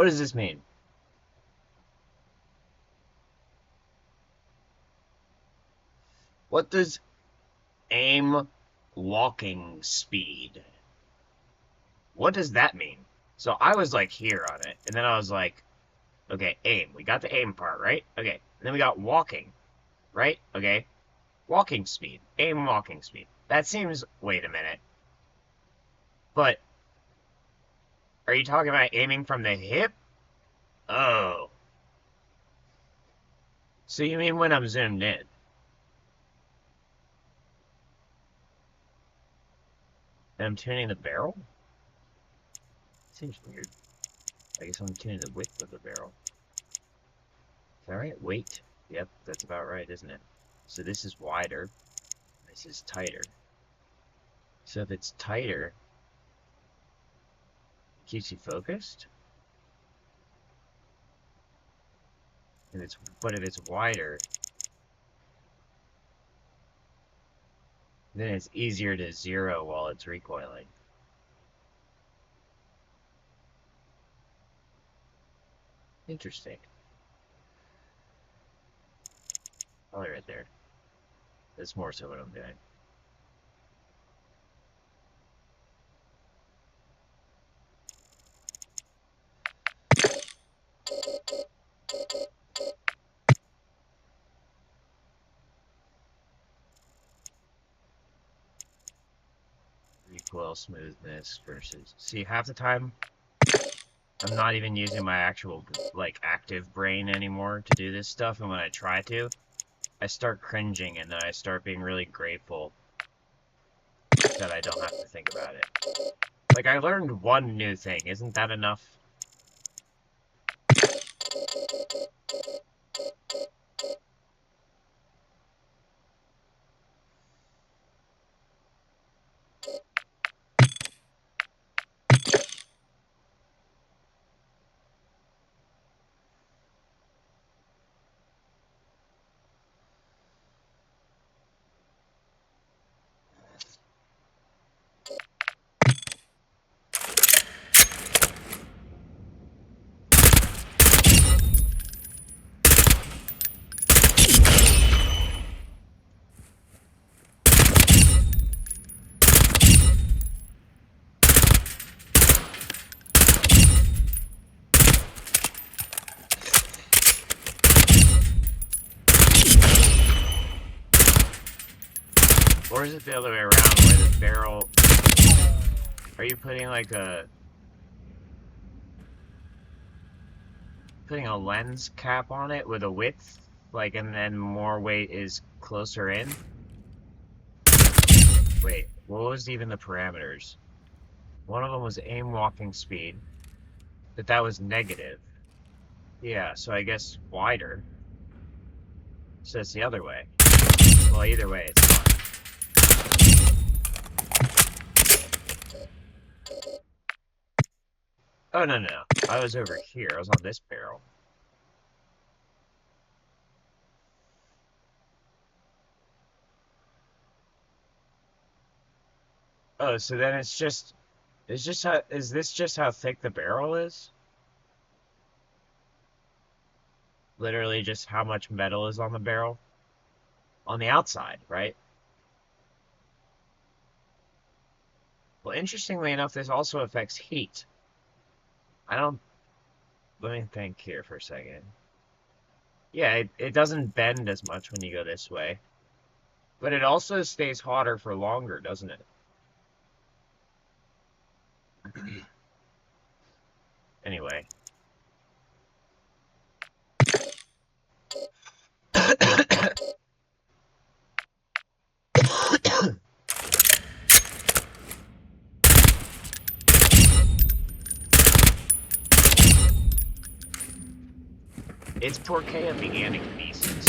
What does this mean? What does aim walking speed? What does that mean? So I was like here on it, and then I was like, okay, aim. We got the aim part, right? Okay. And then we got walking, right? Okay. Walking speed. Aim walking speed. That seems... Wait a minute. But... Are you talking about aiming from the hip? Oh. So you mean when I'm zoomed in? And I'm tuning the barrel? Seems weird. I guess I'm tuning the width of the barrel. Is that right? Weight. Yep, that's about right, isn't it? So this is wider. This is tighter. So if it's tighter, it keeps you focused? But if it's wider, then it's easier to zero while it's recoiling. Interesting. Probably right there. That's more so what I'm doing. Recoil smoothness versus... See, half the time, I'm not even using my actual, like, active brain anymore to do this stuff, and when I try to, I start cringing, and then I start being really grateful that I don't have to think about it. Like, I learned one new thing. Isn't that enough? Or is it the other way around, where the barrel... Are you putting like a... Putting a lens cap on it with a width? Like, and then more weight is closer in? Wait, what was even the parameters? One of them was aim walking speed, but that was negative. Yeah, so I guess wider. So it's the other way. Well, either way, it's fine. Oh, no. I was over here. I was on this barrel. Oh, so then it's just... Is this just how thick the barrel is? Literally just how much metal is on the barrel? On the outside, right? Well, interestingly enough, this also affects heat. Let me think here for a second. Yeah, it doesn't bend as much when you go this way. But it also stays hotter for longer, doesn't it? Anyway. It's Porkea beginning pieces.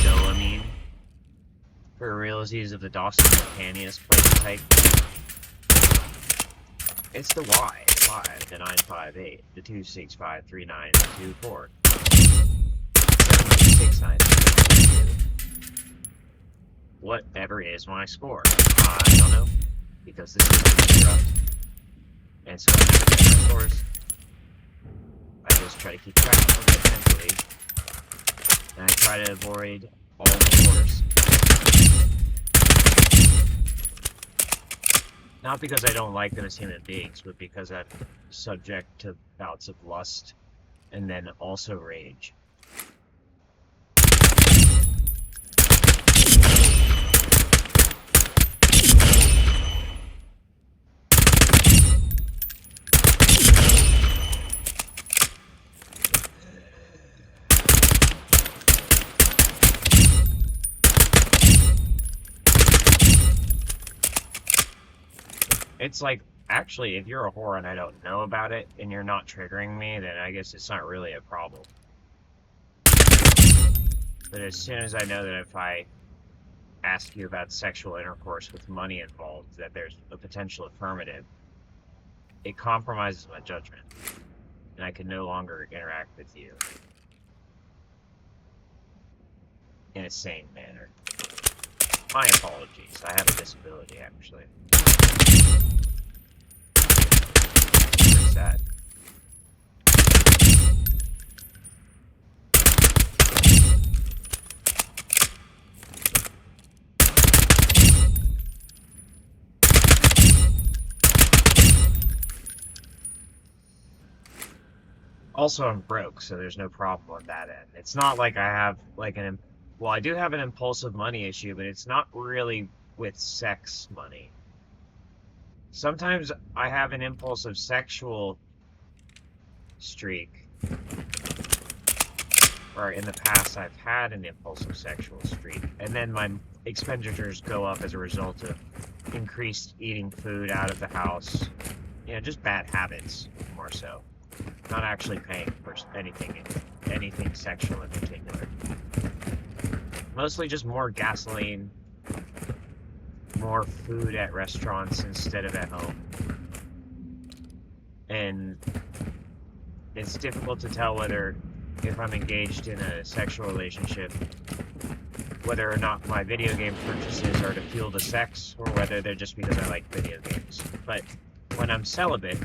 Dopamine. For realities of the Dawson Mechanius prototype. It's the Y, 5, the 958, the 2653924. 69. Whatever is my score? I don't know. Because this is a construct. And so I have to get my scores. just try to keep track of it mentally. And I try to avoid all the wars. Not because I don't like them as human beings, but because I'm subject to bouts of lust and then also rage. It's like, actually, if you're a whore and I don't know about it, and you're not triggering me, then I guess it's not really a problem. But as soon as I know that if I ask you about sexual intercourse with money involved, that there's a potential affirmative, it compromises my judgment. And I can no longer interact with you in a sane manner. My apologies. I have a disability, actually. Pretty sad. Also, I'm broke, so there's no problem on that end. It's not like I have, like, well, I do have an impulsive money issue, but it's not really with sex money. Sometimes I have an impulsive sexual streak, or in the past I've had an impulsive sexual streak, and then my expenditures go up as a result of increased eating food out of the house. You know, just bad habits, more so. Not actually paying for anything sexual in particular. Mostly just more gasoline, more food at restaurants instead of at home. And it's difficult to tell whether, if I'm engaged in a sexual relationship, whether or not my video game purchases are to fuel the sex, or whether they're just because I like video games. But when I'm celibate,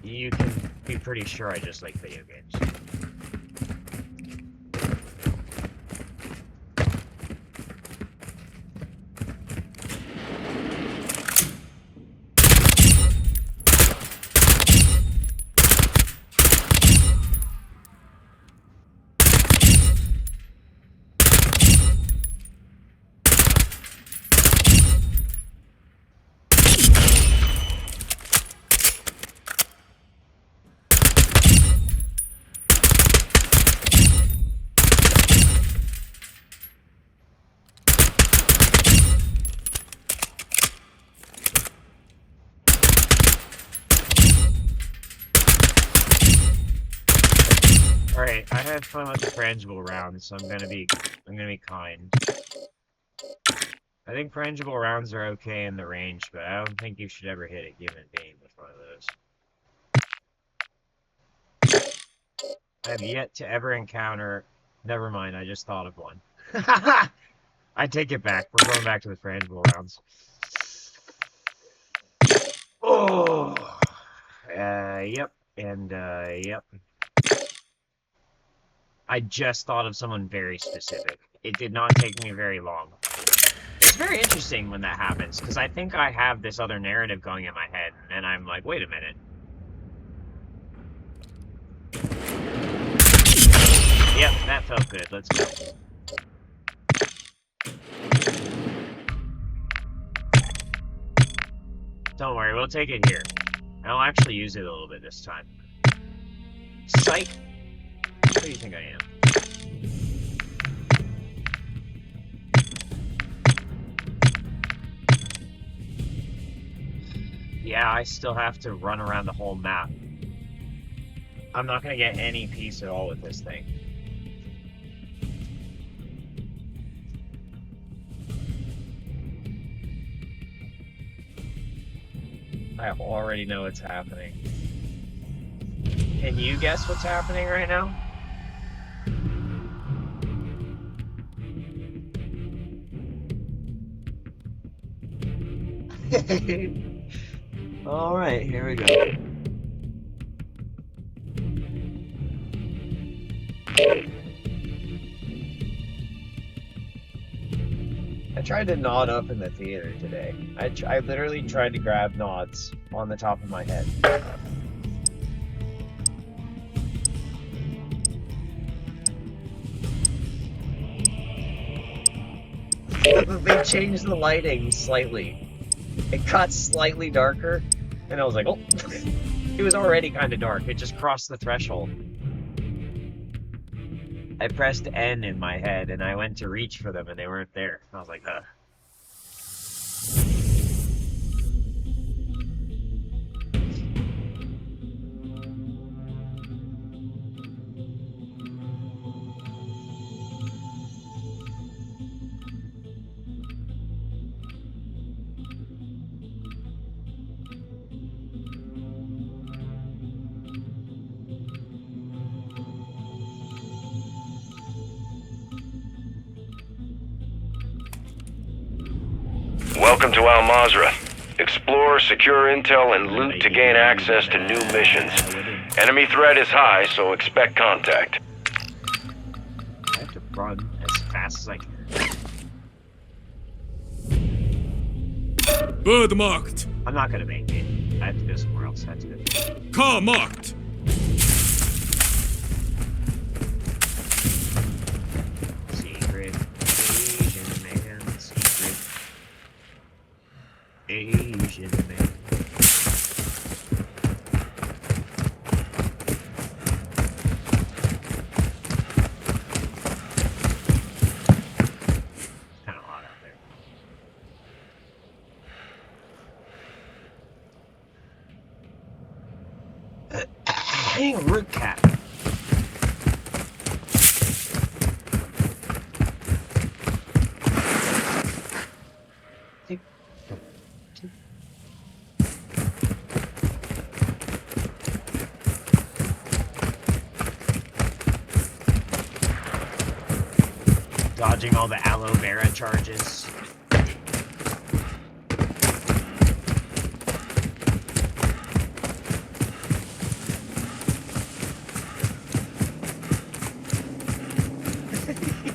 you can be pretty sure I just like video games. Alright, I had fun with the frangible rounds, so I'm gonna be kind. I think frangible rounds are okay in the range, but I don't think you should ever hit a human being with one of those. I have yet to ever encounter... Never mind, I just thought of one. I take it back. We're going back to the frangible rounds. Oh! Yep. And, yep. I just thought of someone very specific. It did not take me very long. It's very interesting when that happens, because I think I have this other narrative going in my head, and I'm like, wait a minute. Yep, that felt good. Let's go. Don't worry, we'll take it here. I'll actually use it a little bit this time. Psych! What do you think I am? Yeah, I still have to run around the whole map. I'm not gonna get any peace at all with this thing. I already know what's happening. Can you guess what's happening right now? Alright, here we go. I tried to nod up in the theater today. I literally tried to grab nods on the top of my head. They changed the lighting slightly. It got slightly darker, and I was like, oh, it was already kind of dark. It just crossed the threshold. I pressed N in my head, and I went to reach for them, and they weren't there. I was like, ugh. Welcome to Al Mazrah. Explore, secure intel, and loot to gain access to new missions. Enemy threat is high, so expect contact. I have to run as fast as I can. Bird marked. I'm not gonna make it. I have to go somewhere else. I have to go. Car marked. Secret Asian man. Secret Asian man. Kind of hot out there. Dang, root cat. Dodging all the aloe vera charges.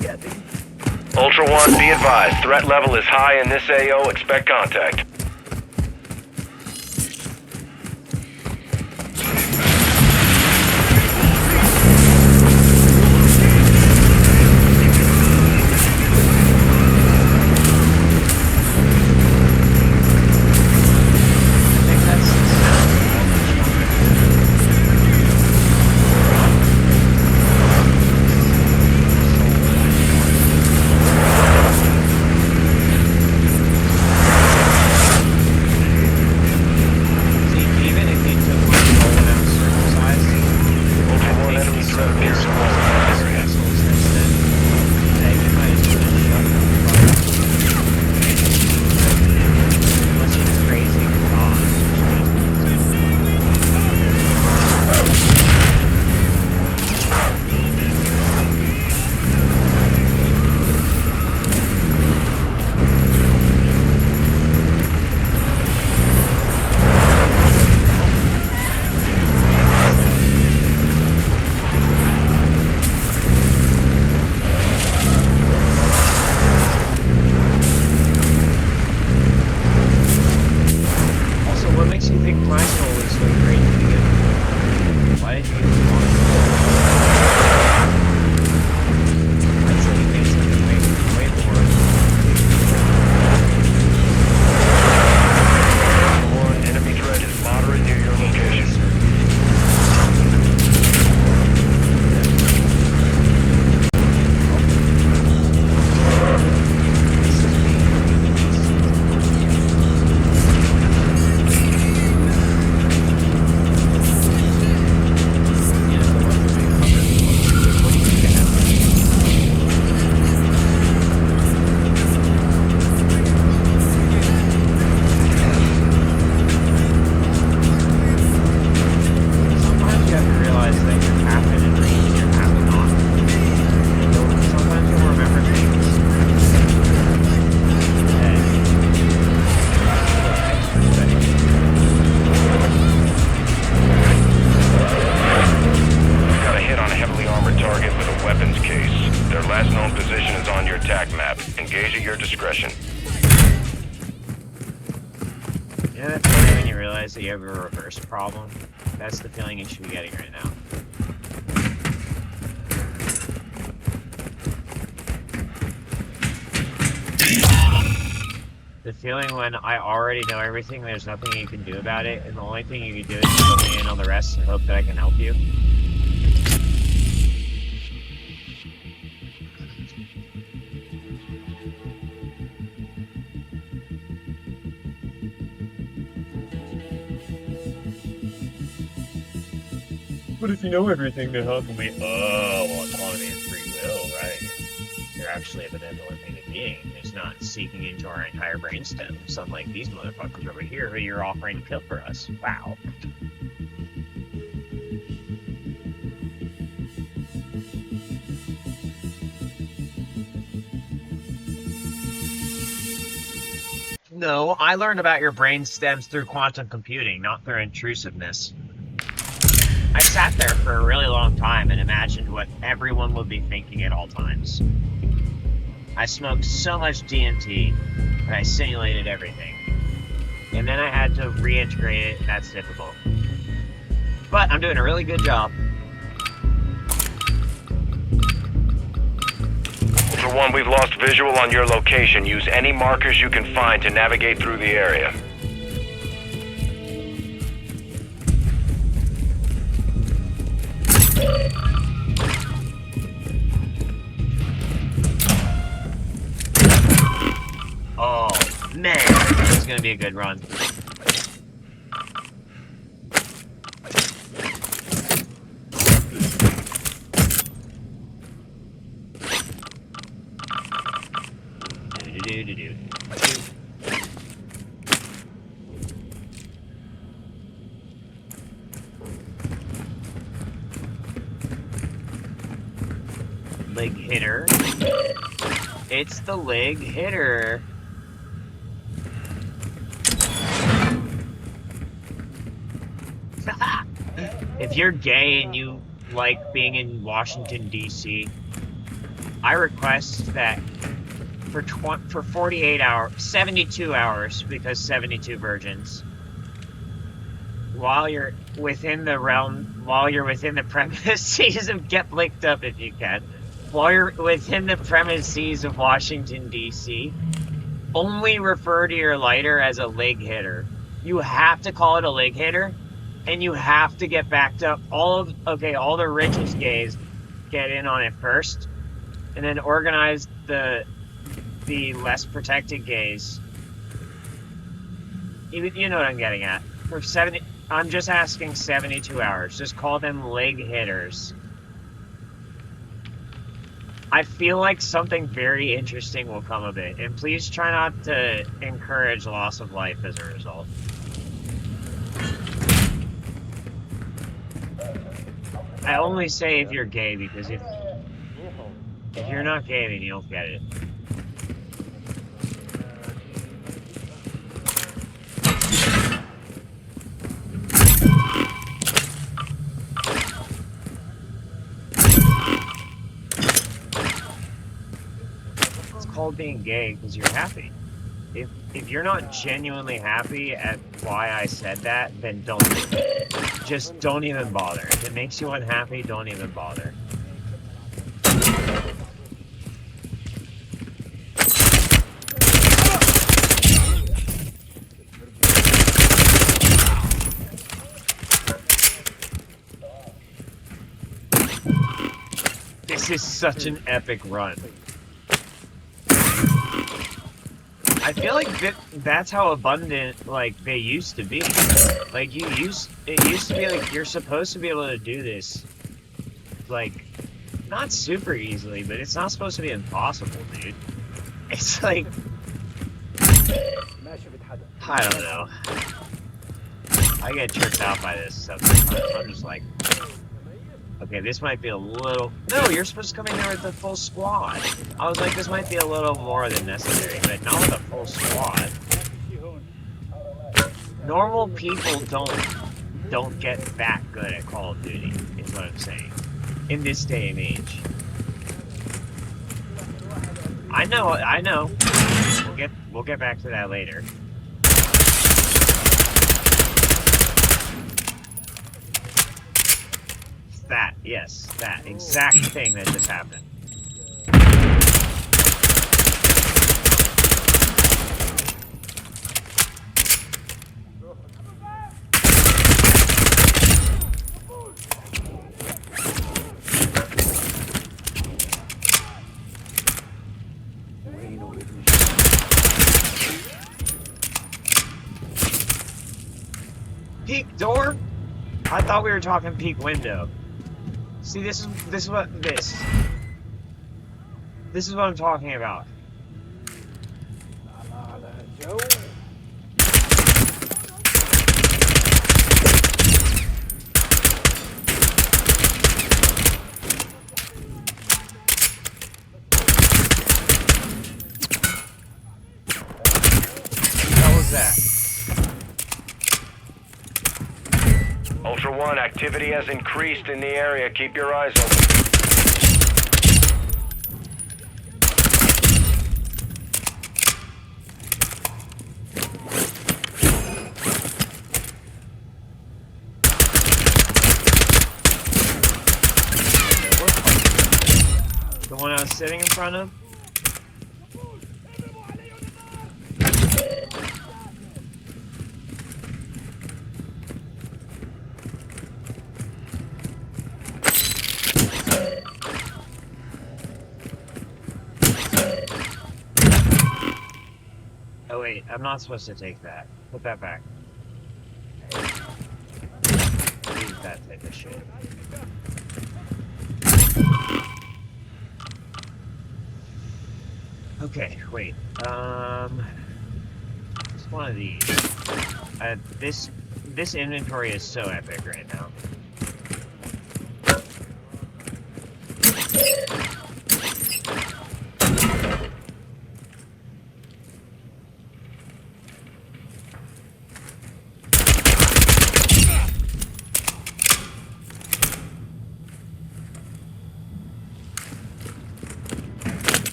Yeah, Ultra One, be advised. Threat level is high in this AO. Expect contact. attack map. Engage at your discretion. You know that feeling when you realize that you have a reverse problem? That's the feeling you should be getting right now. The feeling when I already know everything, there's nothing you can do about it, and the only thing you can do is put me in on the rest and hope that I can help you. But if you know everything, then how can we... Oh, well, autonomy and free will, right? You're actually a benevolent human being who's not seeking into our entire brainstem, unlike these motherfuckers over here who you're offering to kill for us. Wow. No, I learned about your brain stems through quantum computing, not through intrusiveness. I sat there for a really long time and imagined what everyone would be thinking at all times. I smoked so much DMT that I simulated everything. And then I had to reintegrate it, and that's difficult. But I'm doing a really good job. Ultra One, we've lost visual on your location. Use any markers you can find to navigate through the area. Oh, man, this is gonna be a good run. Do-do-do-do-do. Leg hitter. It's the leg hitter. If you're gay and you like being in Washington, D.C., I request that for 48 hours, 72 hours, because 72 virgins, while you're within the realm, while you're within the premises of, get licked up if you can, while you're within the premises of Washington, D.C., only refer to your lighter as a leg hitter. You have to call it a leg hitter, and you have to get backed up. All the richest gays get in on it first, and then organize the less protected gays. You know what I'm getting at. I'm just asking 72 hours. Just call them leg hitters. I feel like something very interesting will come of it, and please try not to encourage loss of life as a result. I only say if you're gay, because if you're not gay, then you don't get it. It's called being gay because you're happy. If you're not genuinely happy at why I said that, then just don't even bother. If it makes you unhappy, don't even bother. This is such an epic run. I feel like that's how abundant, like, they used to be. Like, it used to be like, you're supposed to be able to do this, like, not super easily, but it's not supposed to be impossible, dude. It's like, I don't know. I get tripped out by this stuff sometimes. I'm just like, okay, this might be a little... No, you're supposed to come in here with the full squad. I was like, this might be a little more than necessary, but not with a full squad. Normal people don't get that good at Call of Duty, is what I'm saying. In this day and age. I know. We'll get back to that later. That, yes, that exact thing that just happened. Peak door? I thought we were talking peak window. See, this is what I'm talking about. What was that? Ultra One, activity has increased in the area. Keep your eyes open. The one I was sitting in front of? Oh wait, I'm not supposed to take that. Put that back. Leave that type of shit. Okay, wait. Just one of these. This inventory is so epic right now.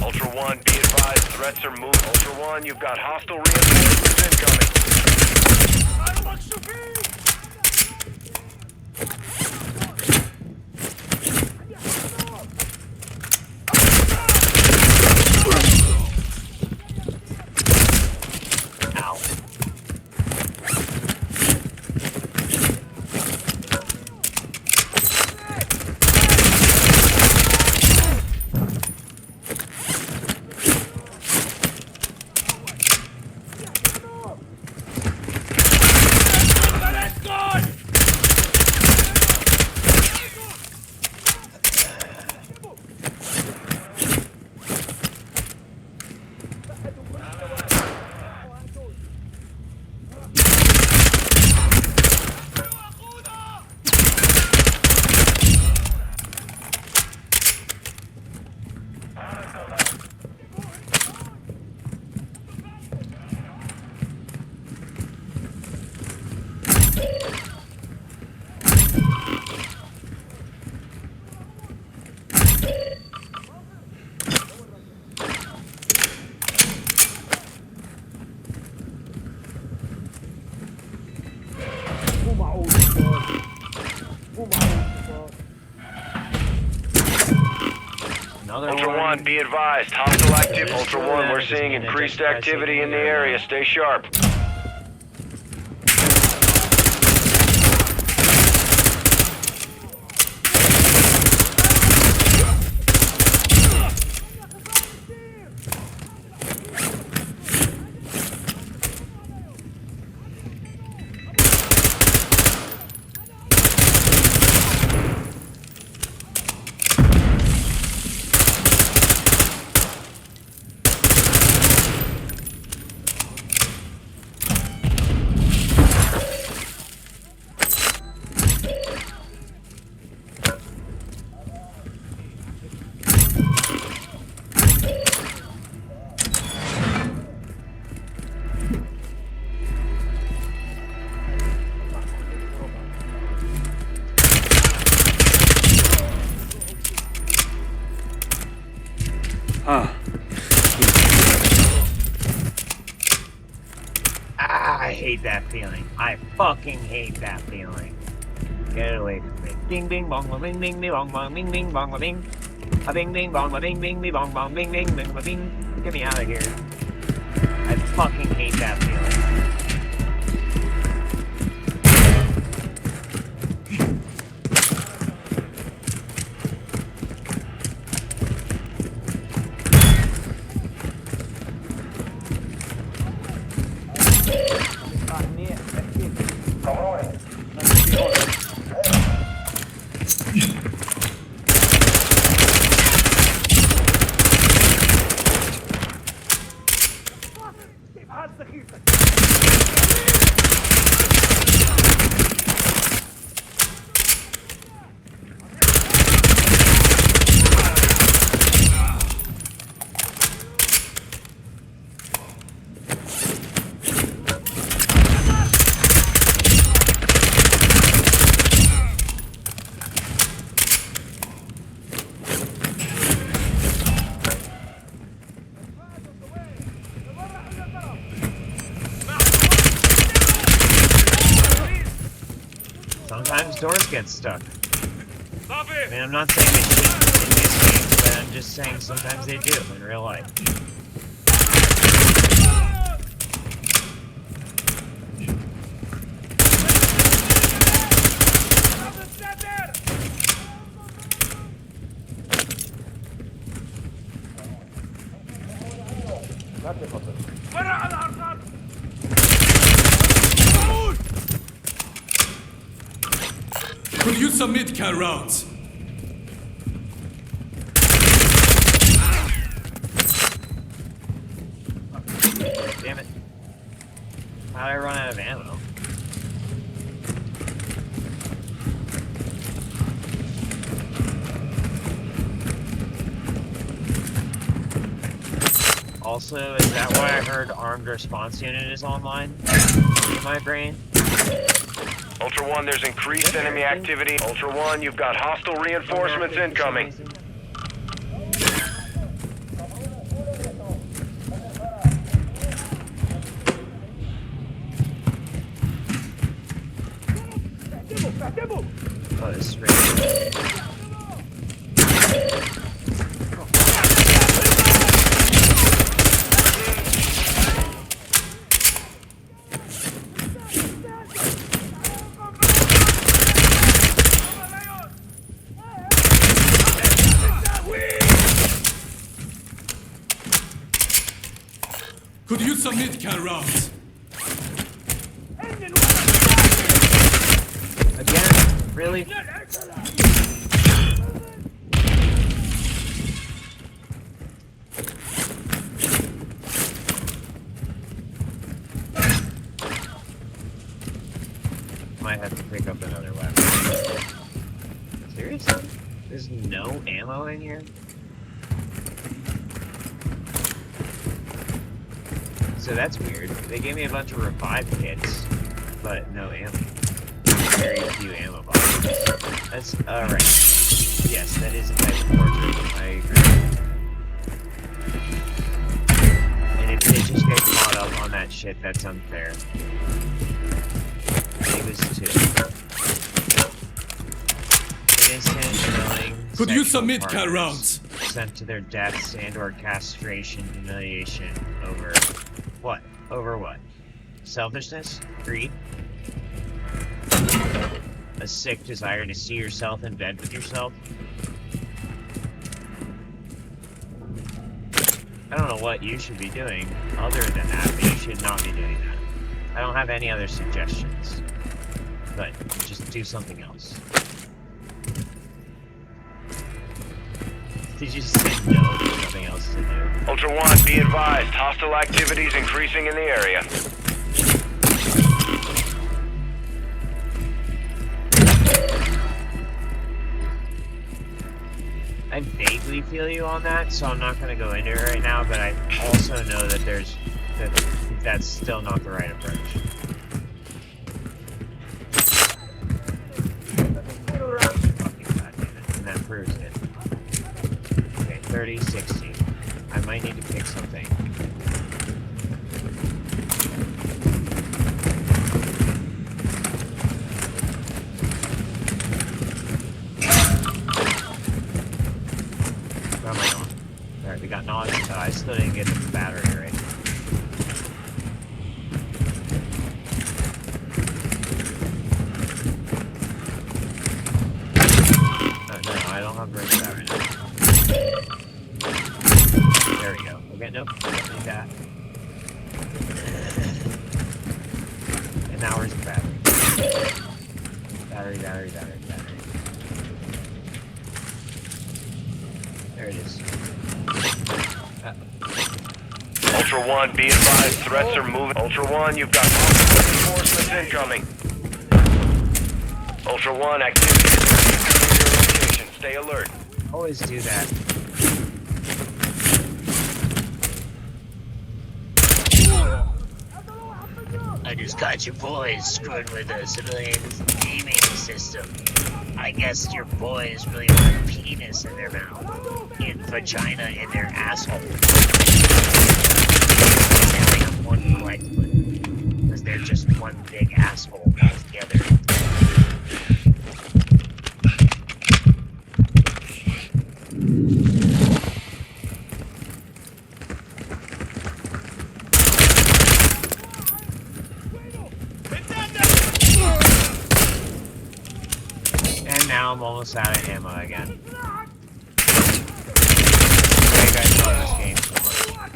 Ultra One, be advised, threats are moving. Ultra One, you've got hostile reinforcements incoming. Ow. Another Ultra One, be advised, hostile activity. Ultra One, we're seeing increased activity in the area. Stay sharp. Ah, I hate that feeling. I fucking hate that feeling. Get it away from me. Ding ding bong bing ding ding bong bong bing ding bong bing. A bing ding bong bing ding ding bong bong bing ding bing bing. Get me out of here. I fucking hate that feeling. Sometimes doors get stuck. I mean, I'm not saying they shouldn't in this game, but I'm just saying sometimes they do in real life. Could use some mid-cal rounds. Damn it. How'd I run out of ammo? Also, is that why I heard armed response unit is online in my brain? Ultra One, there's increased enemy activity. Ultra One, you've got hostile reinforcements incoming. Oh, this is really Could use some mid-cal rounds. Again? Really? Might have to pick up another weapon. Seriously? There's no ammo in here? So that's weird. They gave me a bunch of revive kits, but no ammo. Very few ammo boxes. That's alright. Yes, that is a type of torture. I agree. And if they just get caught up on that shit, that's unfair. It was 2. Innocent, killing, Could use some sexual mid-cal partners rounds. sent to their deaths and/or castration, humiliation over what? Over what? Selfishness? Greed? A sick desire to see yourself in bed with yourself? I don't know what you should be doing other than that, but you should not be doing that. I don't have any other suggestions. But just do something else. Did you just say no? There's nothing else to do. Ultra One, be advised. Hostile activities increasing in the area. I vaguely feel you on that, so I'm not going to go into it right now, but I also know that that's still not the right approach. Fucking goddamn it, and that proves it. Okay, 30, 60. I need to pick something. Where am I going? Alright, we got knowledge. I still didn't get the battery right. No, I don't have the right battery now. There we go. Okay, nope, I don't need that. And now where's the battery? Battery. There it is. Ultra One, be advised, threats are moving. Ultra One, you've got reinforcements incoming. Ultra One, activity is near your location. Stay alert. Always do that. I just got your boys screwing with a civilian gaming system. I guess your boys really want a penis in their mouth, and vagina in their asshole. They only have one collectively, because they're just one big asshole together. Now I'm almost out of ammo again. Why you guys love this game so much?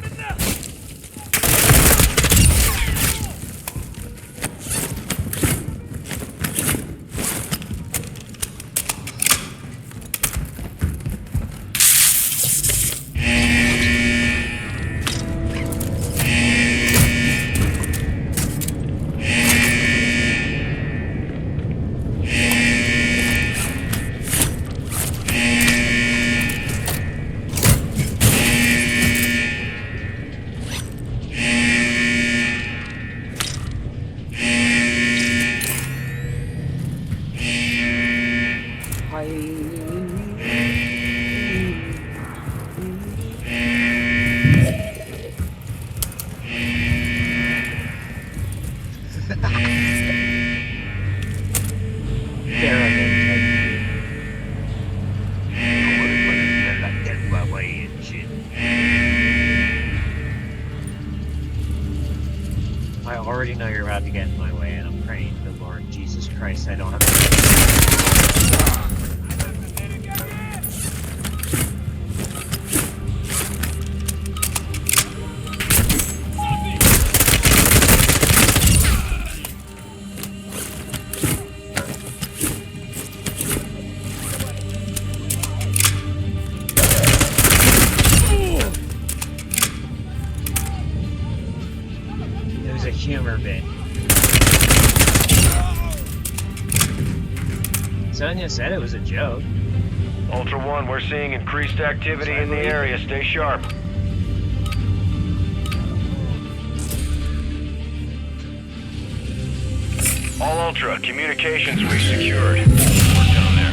I already know you're about to get in my way, and I'm praying to the Lord Jesus Christ I don't have to. Humor bit. Sonya said it was a joke. Ultra One, we're seeing increased activity in the area. Stay sharp. All Ultra, communications resecured. Work down there.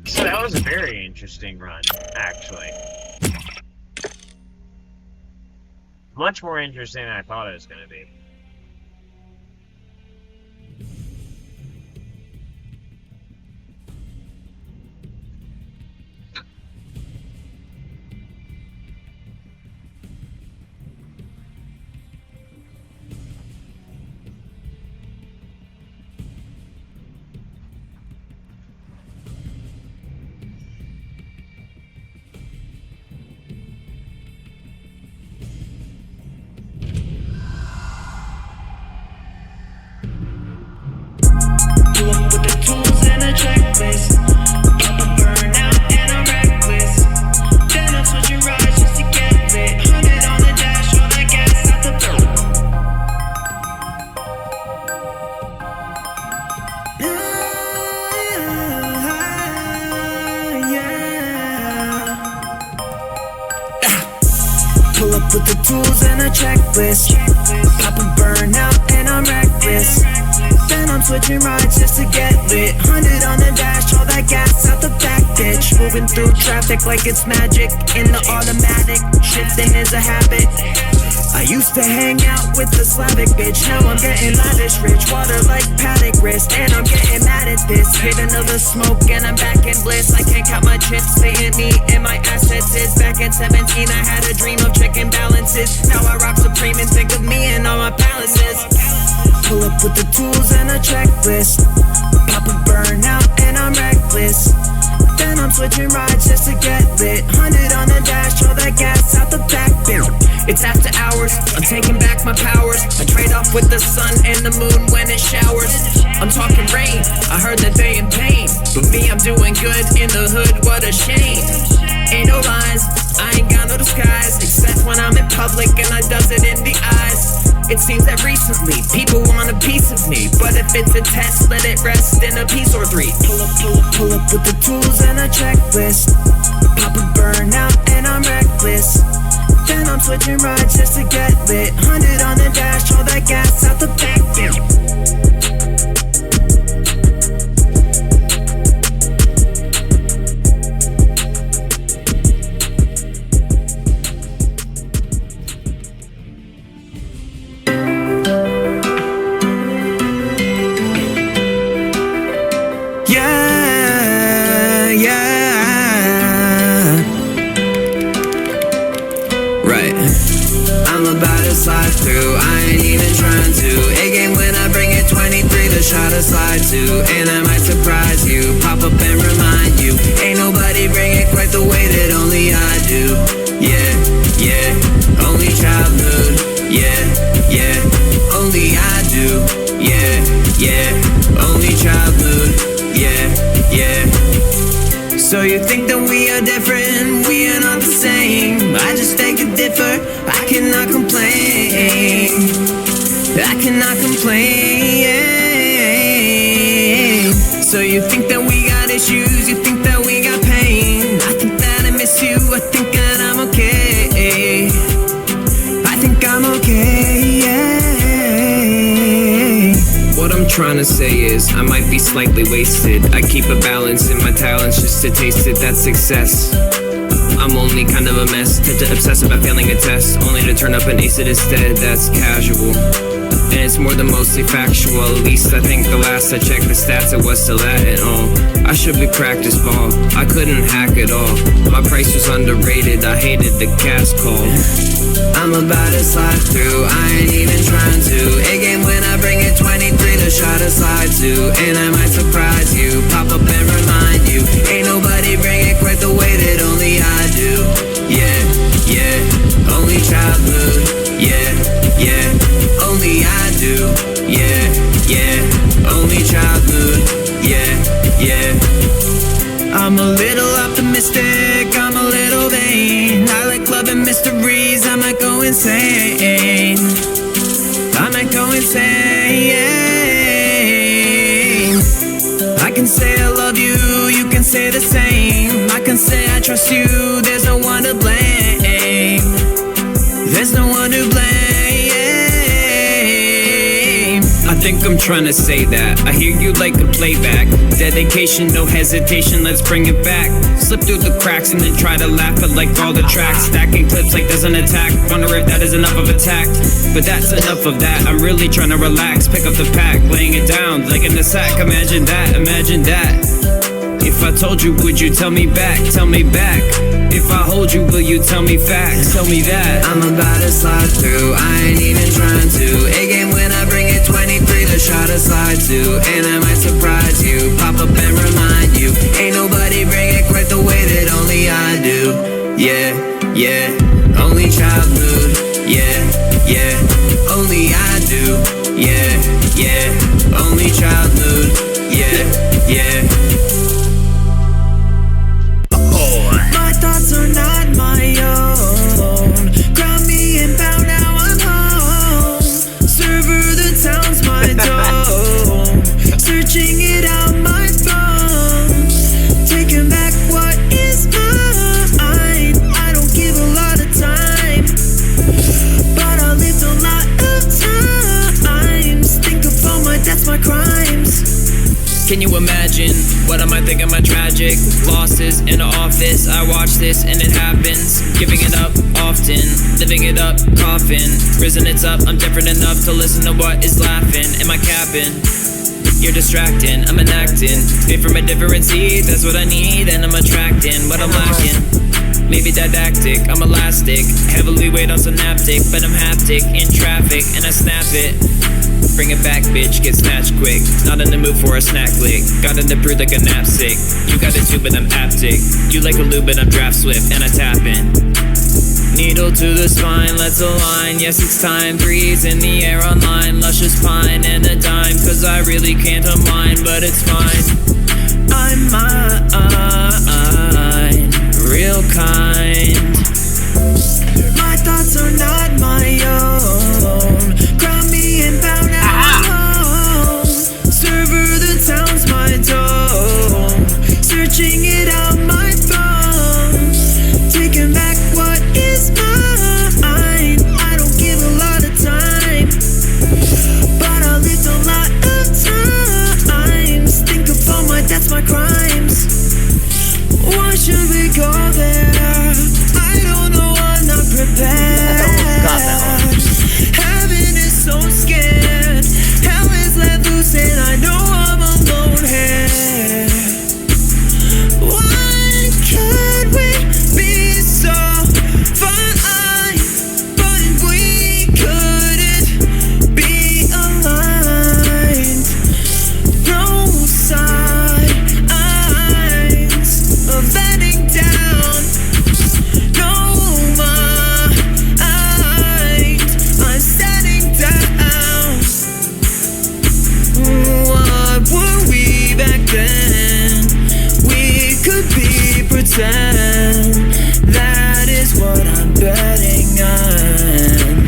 So that was a very interesting run, actually. Much more interesting than I thought it was going to be. with the tools and a checklist. Pop a burnout and I'm reckless. Then I'm switching rides just to get lit. 100 on the dash, all that gas out the back, bitch. Moving through traffic like it's magic. In the automatic, shifting is a habit. I used to hang out with the Slavic bitch. Now I'm getting lavish, rich water like paddock wrist. And I'm getting mad at this. Hit another smoke and I'm back in bliss. I can't count my chips, they hit me and my assets is. Back in 17 I had a dream of checking balances. Now I rock Supreme and think of me and all my palaces. Pull up with the tools and a checklist. Pop a burnout and I'm reckless. Then I'm switching rides just to get lit. 100 on the dash, all that gas out the back, bitch. It's after hours, I'm taking back my powers. I trade off with the sun and the moon when it showers. I'm talking rain, I heard that they in pain. But me, I'm doing good in the hood, what a shame. Ain't no lines, I ain't got no disguise. Except when I'm in public and I does it in the eyes. It seems that recently, people want a piece of me. But if it's a test, let it rest in a piece or three. Pull up with the tools and a checklist. Pop a burnout and I'm reckless. Then I'm switching rides just to get lit. 100 on the dash, all that gas out the back, bitch. Slide through, I ain't even trying to. Again, when I bring it 23, the shot to slide to. And I might surprise you, pop up and remind you. Ain't nobody bring it quite the way that only I do. Yeah, yeah, only childhood. Yeah, yeah, only I do. Yeah, yeah, only childhood. Yeah, yeah. So you think that we are different, we are not the same. I just beg to differ, I cannot complain. I cannot complain. So you think that we got issues, you think that we got pain. I think that I miss you, I think that I'm okay. I think I'm okay, yeah. What I'm trying to say is, I might be slightly wasted. I keep a balance in my talents just to taste it, that's success. I'm only kind of a mess, tend to obsess about failing a test, only to turn up and ace it instead, that's casual. And it's more than mostly factual, at least I think the last I checked the stats it was still that and all. I should be practice ball, I couldn't hack it all. My price was underrated, I hated the cast call. I'm about to slide through, I ain't even trying to. Again, when I bring it 23, the shot to slide to. And I might surprise you, pop up and remind you. Ain't nobody bring it quite the way that only I do. Yeah, yeah, only childhood. Yeah, yeah, only I do. Yeah, yeah, only childhood. Yeah, yeah. I'm a little optimistic, I'm a little vain. I like clubbing mysteries, I might go insane. I might go insane. I can say I love you, you can say the same. I can say I trust you, there's no one to blame. There's no one to blame. I think I'm trying to say that. I hear you like a playback. Dedication, no hesitation, let's bring it back. Slip through the cracks and then try to laugh at like all the tracks. Stacking clips like there's an attack. Wonder if that is enough of a tact. But that's enough of that. I'm really trying to relax. Pick up the pack, laying it down like in the sack. Imagine that, imagine that. If I told you, would you tell me back? Tell me back. If I hold you, will you tell me facts? Tell me that. I'm about to slide through, I ain't even trying to. Again, when I bring it 23, the shot to slide to. And I might surprise you, pop up and remind you. Ain't nobody bring it quite the way that only I do. Yeah, yeah, only childhood. Yeah, yeah, only I do. Yeah, yeah, only childhood. Yeah, yeah. Thoughts are not my own. Ground me and bound, now I'm home. Server, the town's my dome. Searching it out, my phone. Taking back what is mine. I don't give a lot of time. Can you imagine what I might think of my tragic losses in the office? I watch this and it happens. Giving it up often, living it up, coughing. Risen it's up, I'm different enough to listen to what is laughing. Am I capping? You're distracting, I'm enacting. Made from a different seed, that's what I need. And I'm attracting what I'm lacking. Maybe didactic, I'm elastic. Heavily weighed on synaptic, but I'm haptic. In traffic, and I snap it. Bring it back, bitch, get snatched quick. Not in the mood for a snack lick. Got in the brood like a knapsack. You got it too, but I'm aptic. You like a lube, but I'm draft swift, and I tap in. Needle to the spine, let's align. Yes, it's time, breeze in the air online. Luscious pine and a dime, cause I really can't unwind, but it's fine. I'm mine, real kind. My thoughts are not my own. Crown me and bow now I'm home. Server the town's my dome. Searching it out my phone. Taking back what is mine. I don't give a lot of time, but I lived a lot of times. Think of all my debts, my crimes. Why should we go there? I don't know, I'm not prepared. Heaven is so scared. Hell is let loose and I know I'm alone here. Why could we be so fine, but we couldn't be aligned? No signs of letting down. No mind, I'm standing down. What were we back then? We could be pretend. That is what I'm betting on.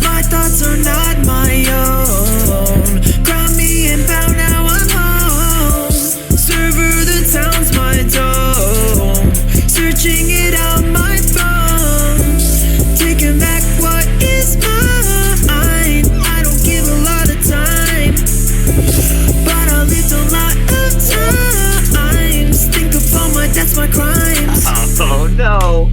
My thoughts are not my own. Crown me and bow now I'm home. Server the town's my dome. Searching it out my phone. Taking back what is mine. I don't give a lot of time, but I lived a lot of times. Think of all my debts, my crimes. Oh no.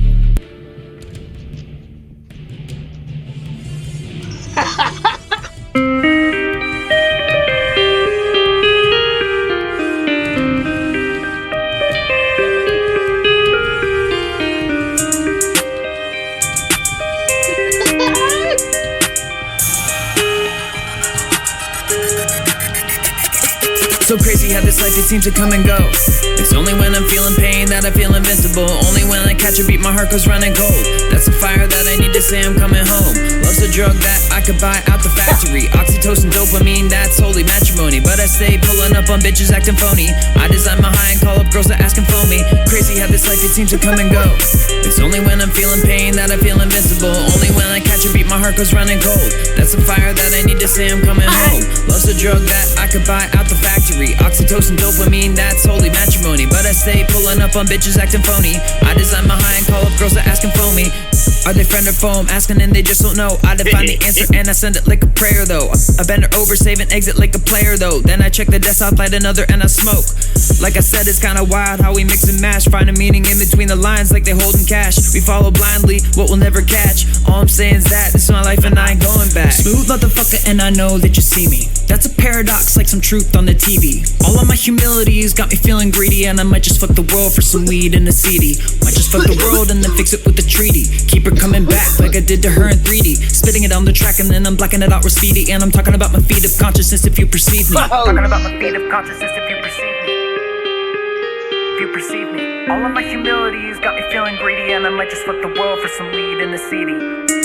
So crazy how this life it seems to come and go. It's only when I'm feeling pain that I feel invincible. Only when I catch a beat my heart goes running cold. That's a fire that I need to say I'm coming home. Love's a drug that I could buy out the factory. Oxytocin, dopamine, that's holy matrimony. But I stay pulling up on bitches acting phony. I design my high and call up girls that asking for me. Crazy how this life it seems to come and go. It's only when I'm feeling pain that I feel invincible. Only when I catch a beat my heart goes running cold. That's a fire that I need to say I'm coming home. Love's a drug that I could buy out the factory. Oxytocin, dopamine, that's holy matrimony. But I stay pulling up on bitches acting phony. I design my high and call up girls that asking for me. Are they friend or foe? I'm asking and they just don't know. I define the answer and I send it like a prayer though. I bend her over, save and exit like a player though. Then I check the desk, I'll light another and I smoke. Like I said, it's kinda wild how we mix and match. Find a meaning in between the lines like they holding cash. We follow blindly what we'll never catch. All I'm saying is that this is my life and I ain't going back. Smooth motherfucker and I know that you see me. That's a paradox like some truth on the TV. All of my humility's got me feeling greedy. And I might just fuck the world for some weed and a CD. Might just fuck the world and then fix it with a treaty. Keep her coming back like I did to her in 3D. Spitting it on the track and then I'm blacking it out with speedy. And I'm talking about my feet of consciousness if you perceive me. Talking about my feet of consciousness if you perceive me. If you perceive me. All of my humility's got me feeling greedy. And I might just fuck the world for some weed and a CD.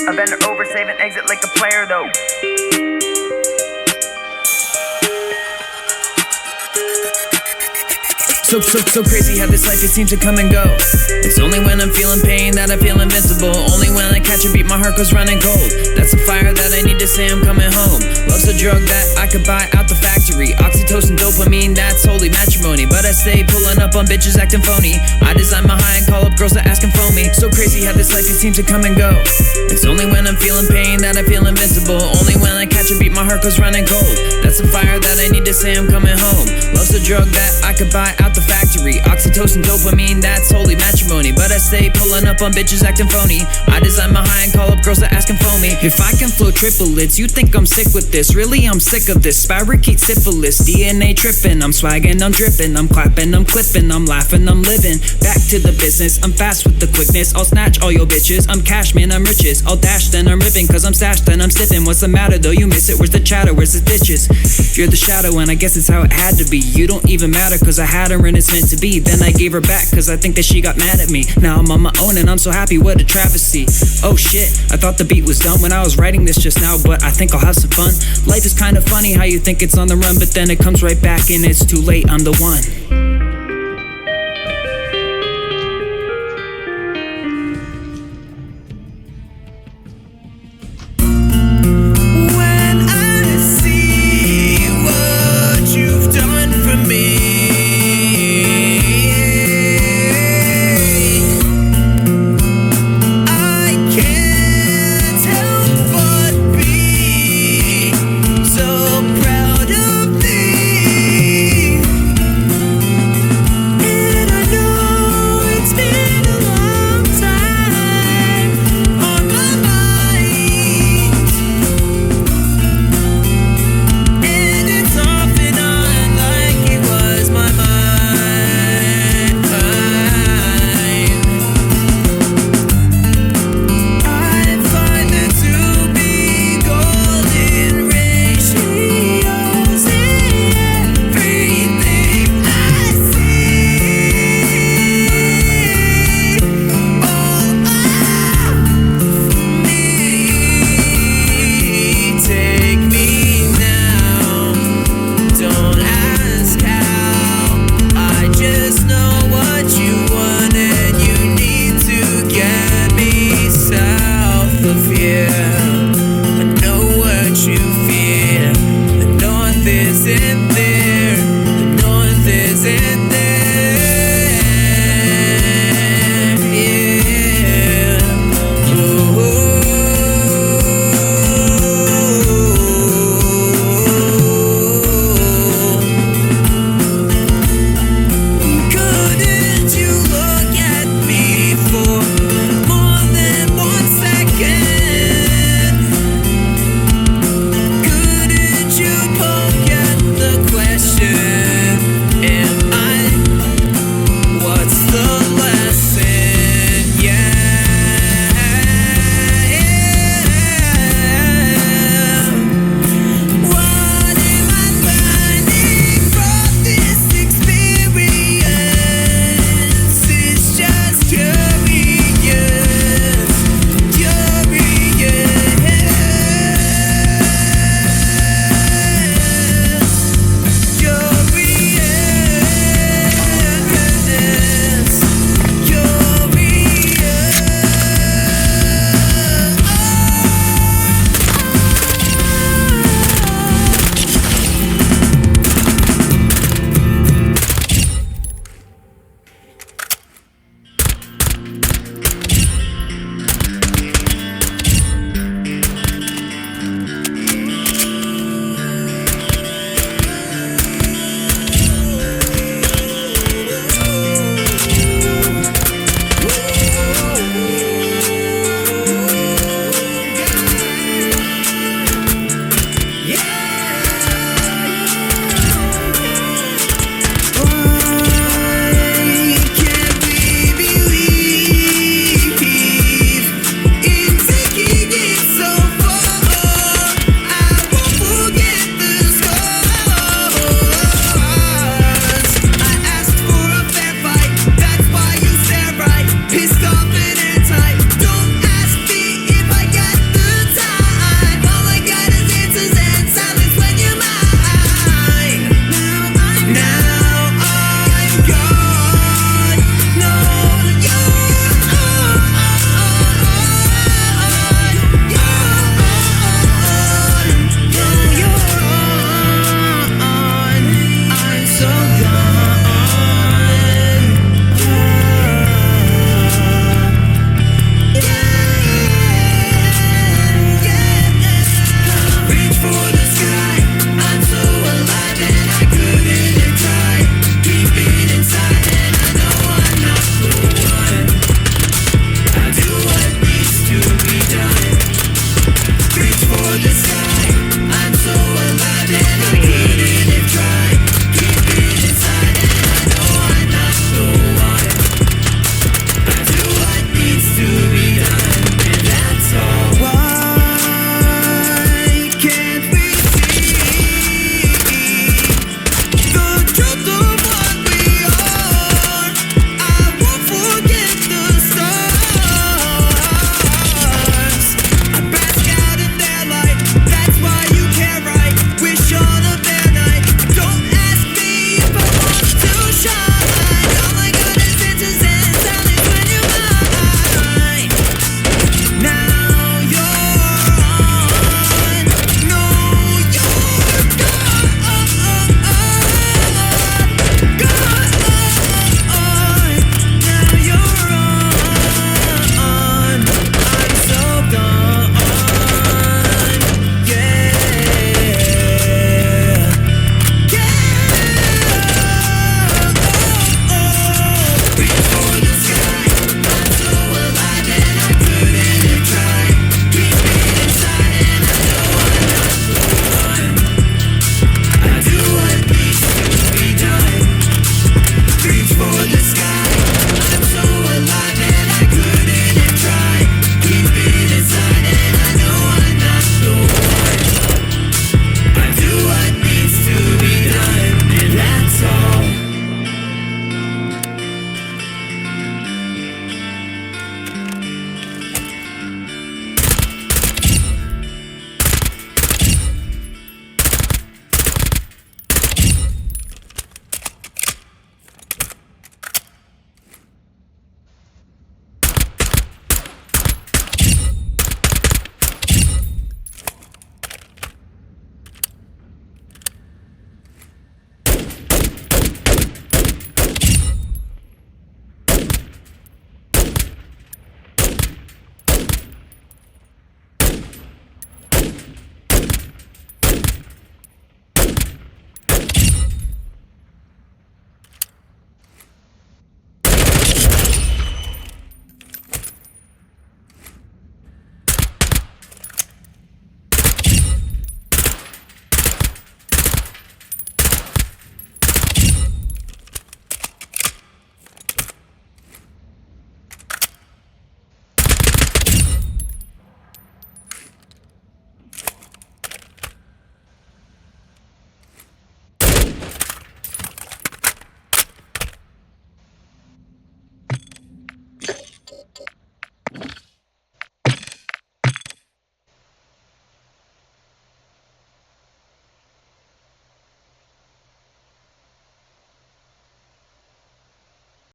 I bend her over, save and exit like a player though. So crazy how this life it seems to come and go. It's only when I'm feeling pain that I feel invincible. Only when I catch a beat my heart goes running cold. That's a fire that I need to say I'm coming home. Love's a drug that I could buy out the factory. Oxytocin, dopamine, that's holy matrimony. But I stay pulling up on bitches acting phony. I design my high and call up girls that ask and phone me. So crazy how this life it seems to come and go. It's only when I'm feeling pain that I feel invincible. Only when I catch a beat my heart goes running cold. That's a fire that I need to say I'm coming home. Love's a drug that I could buy out the factory. Oxytocin, dopamine, that's holy matrimony. But I stay pulling up on bitches acting phony. I design my high and call up girls that ask and phone me. If I can flow triplets, you think I'm sick with this. Really, I'm sick of this. Spirochete syphilis, DNA tripping. I'm swagging, I'm dripping, I'm clapping, I'm clipping, I'm laughing, I'm living. Back to the business, I'm fast with the quickness. I'll snatch all your bitches, I'm cash man, I'm riches. I'll dash then I'm ripping, cause I'm stashed then I'm stiffing. What's the matter though, you miss it, where's the chatter, where's the bitches? You're the shadow and I guess it's how it had to be. You don't even matter cause I had her and it's meant to be. Then I gave her back cause I think that she got mad at me. Now I'm on my own and I'm so happy, what a travesty. Oh shit, I thought the beat was done when I was writing this just now, but I think I'll have some fun. Life is kinda funny how you think it's on the run, but then it comes right back and it's too late, I'm the one.